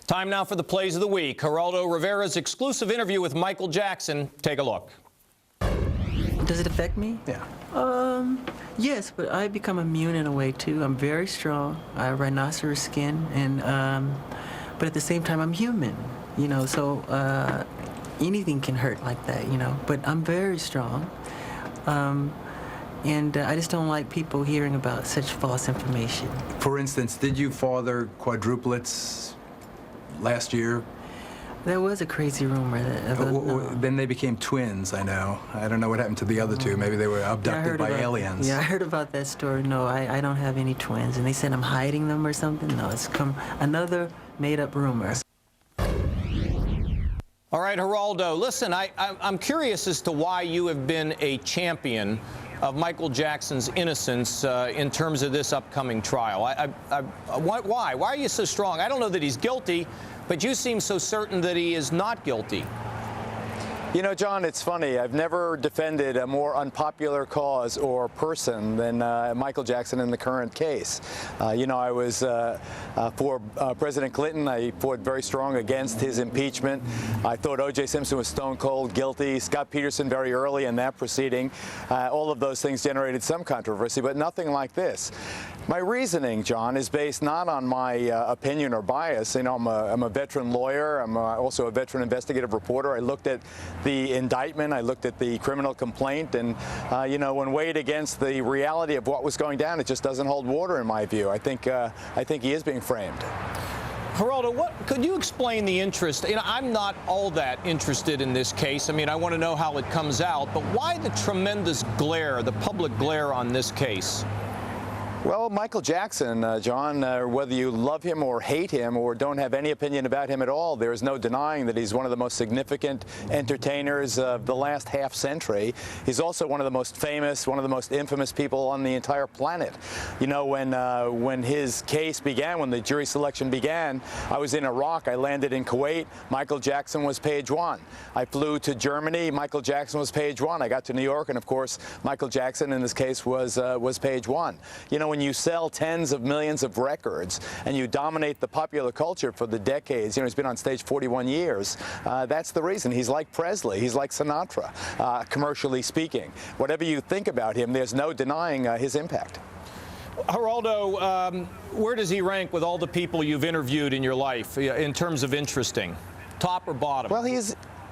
Time now for the plays of the week. Geraldo Rivera's exclusive interview with Michael Jackson. Take a look. Does it affect me? Yeah. Yes, but I become immune in a way too. I'm very strong. I have rhinoceros skin, and but at the same time, I'm human. You know, so anything can hurt like that. You know, but I'm very strong. And I just don't like people hearing about such false information. For instance, did you father quadruplets last year? There was a crazy rumor that... Then they became twins, I know. I don't know what happened to the other two. Maybe they were abducted by aliens. Yeah, I heard about that story. No, I don't have any twins. And they said I'm hiding them or something. No, it's another made-up rumor. All right, Geraldo, listen, I'm curious as to why you have been a champion of Michael Jackson's innocence in terms of this upcoming trial. Why? Why are you so strong? I don't know that he's guilty, but you seem so certain that he is not guilty. You know, John, it's funny. I've never defended a more unpopular cause or person than Michael Jackson in the current case. You know, I was for President Clinton. I fought very strong against his impeachment. I thought O.J. Simpson was stone cold guilty. Scott Peterson very early in that proceeding. All of those things generated some controversy, but nothing like this. My reasoning, John, is based not on my opinion or bias. You know, I'm a veteran lawyer. I'm also a veteran investigative reporter. I looked at the indictment. I looked at the criminal complaint, and you know, when weighed against the reality of what was going down, it just doesn't hold water in my view. I think he is being framed. Geraldo, could you explain the interest? You know, I'm not all that interested in this case. I mean, I want to know how it comes out, but why the tremendous glare, the public glare on this case? Well, Michael Jackson, John, whether you love him or hate him or don't have any opinion about him at all, there is no denying that he's one of the most significant entertainers of the last half century. He's also one of the most famous, one of the most infamous people on the entire planet. You know, when his case began, when the jury selection began, I was in Iraq. I landed in Kuwait. Michael Jackson was page one. I flew to Germany. Michael Jackson was page one. I got to New York, and of course, Michael Jackson in this case was page one. You know, when you sell tens of millions of records and you dominate the popular culture for the decades, you know, he's been on stage 41 years, that's the reason. He's like Presley, he's like Sinatra, commercially speaking. Whatever you think about him, there's no denying his impact. Geraldo, where does he rank with all the people you've interviewed in your life in terms of interesting? Top or bottom? Well,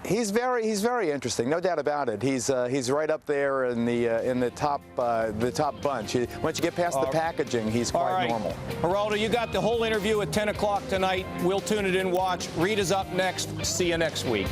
He's very interesting, no doubt about it. He's right up there in the top bunch. Once you get past the packaging, he's quite normal. Geraldo, you got the whole interview at 10 o'clock tonight. We'll tune it in, watch. Rita's up next. See you next week.